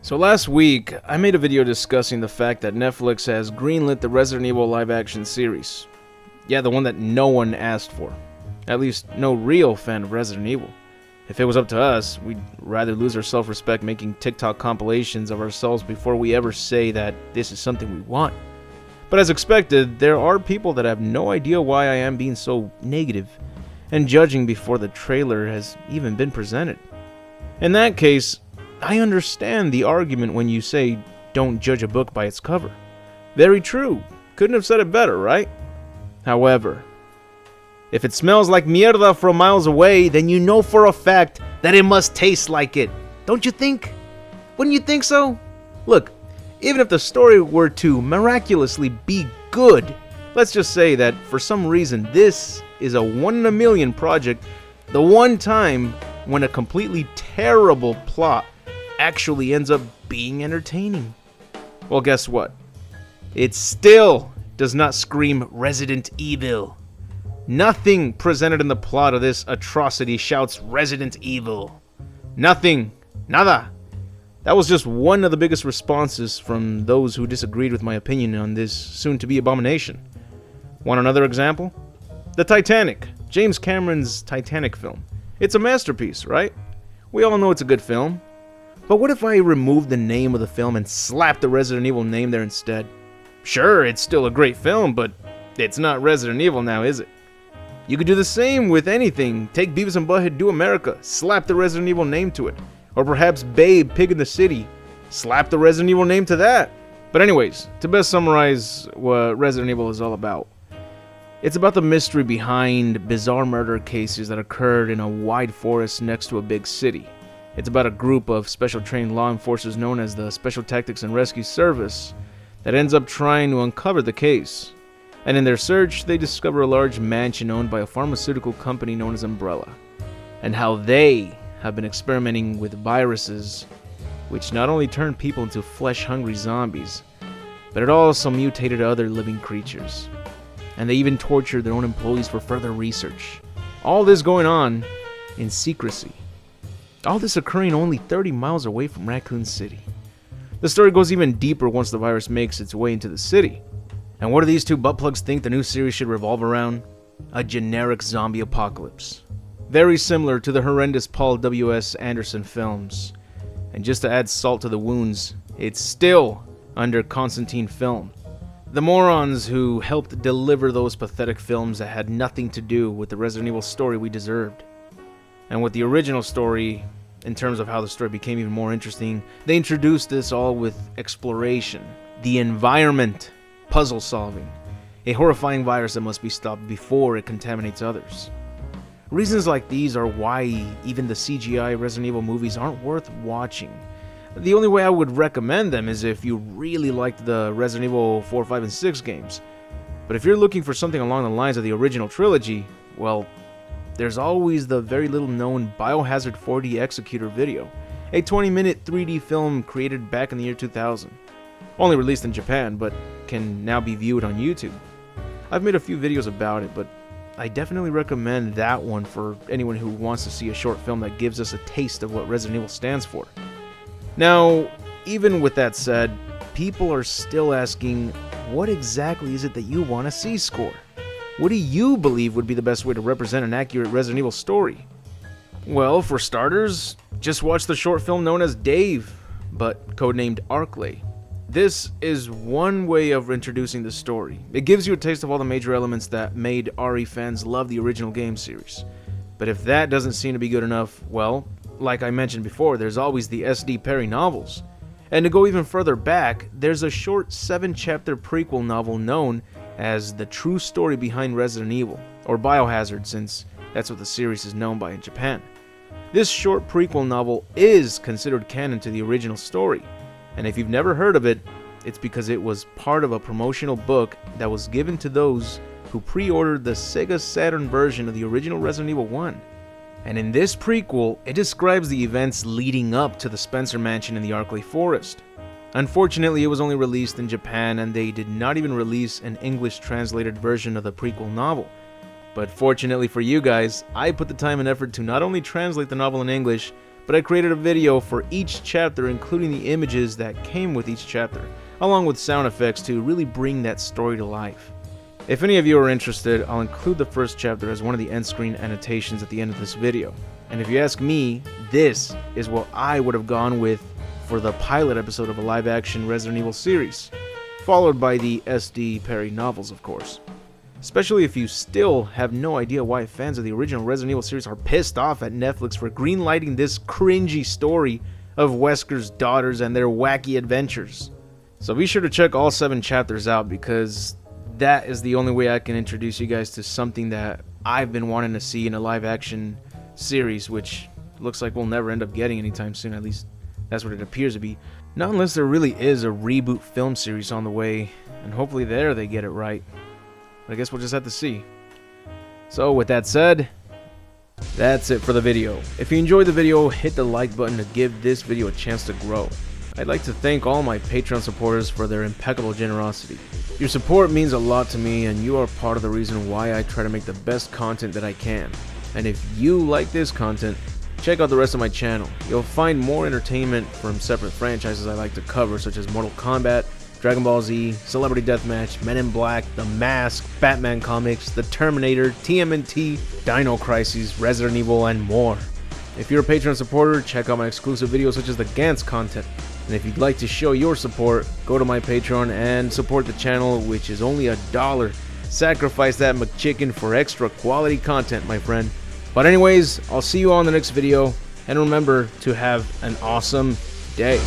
So last week, I made a video discussing the fact that Netflix has greenlit the Resident Evil live-action series. Yeah, the one that no one asked for. At least, no real fan of Resident Evil. If it was up to us, we'd rather lose our self-respect making TikTok compilations of ourselves before we ever say that this is something we want. But as expected, there are people that have no idea why I am being so negative and judging before the trailer has even been presented. In that case, I understand the argument when you say, don't judge a book by its cover. Very true. Couldn't have said it better, right? However, if it smells like mierda from miles away, then you know for a fact that it must taste like it. Don't you think? Wouldn't you think so? Look, even if the story were to miraculously be good, let's just say that for some reason this is a 1 in a million project, the one time when a completely terrible plot actually ends up being entertaining. Well, guess what? It still does not scream Resident Evil. Nothing presented in the plot of this atrocity shouts Resident Evil. Nothing. Nada. That was just one of the biggest responses from those who disagreed with my opinion on this soon-to-be abomination. Want another example? The Titanic. James Cameron's Titanic film. It's a masterpiece, right? We all know it's a good film. But what if I removed the name of the film and slapped the Resident Evil name there instead? Sure, it's still a great film, but it's not Resident Evil now, is it? You could do the same with anything. Take Beavis and Butthead Do America, slap the Resident Evil name to it. Or perhaps Babe, Pig in the City, slap the Resident Evil name to that. But anyways, to best summarize what Resident Evil is all about. It's about the mystery behind bizarre murder cases that occurred in a wide forest next to a big city. It's about a group of special trained law enforcers known as the Special Tactics and Rescue Service that ends up trying to uncover the case. And in their search, they discover a large mansion owned by a pharmaceutical company known as Umbrella, and how they have been experimenting with viruses which not only turn people into flesh-hungry zombies, but it also mutated other living creatures. And they even tortured their own employees for further research. All this going on in secrecy. All this occurring only 30 miles away from Raccoon City. The story goes even deeper once the virus makes its way into the city. And what do these two buttplugs think the new series should revolve around? A generic zombie apocalypse. Very similar to the horrendous Paul W.S. Anderson films. And just to add salt to the wounds, it's still under Constantine Film. The morons who helped deliver those pathetic films that had nothing to do with the Resident Evil story we deserved. And with the original story, in terms of how the story became even more interesting, they introduced this all with exploration, the environment, puzzle solving, a horrifying virus that must be stopped before it contaminates others. Reasons like these are why even the CGI Resident Evil movies aren't worth watching. The only way I would recommend them is if you really liked the Resident Evil 4, 5, and 6 games. But if you're looking for something along the lines of the original trilogy, well, there's always the very little known Biohazard 4D Executor video, a 20-minute 3D film created back in the year 2000. Only released in Japan, but can now be viewed on YouTube. I've made a few videos about it, but I definitely recommend that one for anyone who wants to see a short film that gives us a taste of what Resident Evil stands for. Now, even with that said, people are still asking, what exactly is it that you want to see, Score? What do you believe would be the best way to represent an accurate Resident Evil story? Well, for starters, just watch the short film known as Dave, but codenamed Arklay. This is one way of introducing the story. It gives you a taste of all the major elements that made RE fans love the original game series. But if that doesn't seem to be good enough, well, like I mentioned before, there's always the S.D. Perry novels. And to go even further back, there's a short 7-chapter prequel novel known as The True Story Behind Resident Evil, or Biohazard, since that's what the series is known by in Japan. This short prequel novel is considered canon to the original story, and if you've never heard of it, it's because it was part of a promotional book that was given to those who pre-ordered the Sega Saturn version of the original Resident Evil 1. And in this prequel, it describes the events leading up to the Spencer Mansion in the Arklay Forest. Unfortunately, it was only released in Japan, and they did not even release an English translated version of the prequel novel. But fortunately for you guys, I put the time and effort to not only translate the novel in English, but I created a video for each chapter, including the images that came with each chapter, along with sound effects to really bring that story to life. If any of you are interested, I'll include the first chapter as one of the end screen annotations at the end of this video. And if you ask me, this is what I would have gone with for the pilot episode of a live-action Resident Evil series, followed by the S.D. Perry novels, of course. Especially if you still have no idea why fans of the original Resident Evil series are pissed off at Netflix for greenlighting this cringy story of Wesker's daughters and their wacky adventures. So be sure to check all 7 chapters out, because that is the only way I can introduce you guys to something that I've been wanting to see in a live-action series, which looks like we'll never end up getting anytime soon. At least that's what it appears to be. Not unless there really is a reboot film series on the way, and hopefully there they get it right. But I guess we'll just have to see. So with that said, that's it for the video. If you enjoyed the video, hit the like button to give this video a chance to grow. I'd like to thank all my Patreon supporters for their impeccable generosity. Your support means a lot to me, and you are part of the reason why I try to make the best content that I can. And if you like this content, check out the rest of my channel. You'll find more entertainment from separate franchises I like to cover, such as Mortal Kombat, Dragon Ball Z, Celebrity Deathmatch, Men in Black, The Mask, Batman comics, The Terminator, TMNT, Dino Crisis, Resident Evil, and more. If you're a Patreon supporter, check out my exclusive videos such as the Gantz content. And if you'd like to show your support, go to my Patreon and support the channel, which is only $1. Sacrifice that McChicken for extra quality content, my friend. But anyways, I'll see you all in the next video, and remember to have an awesome day.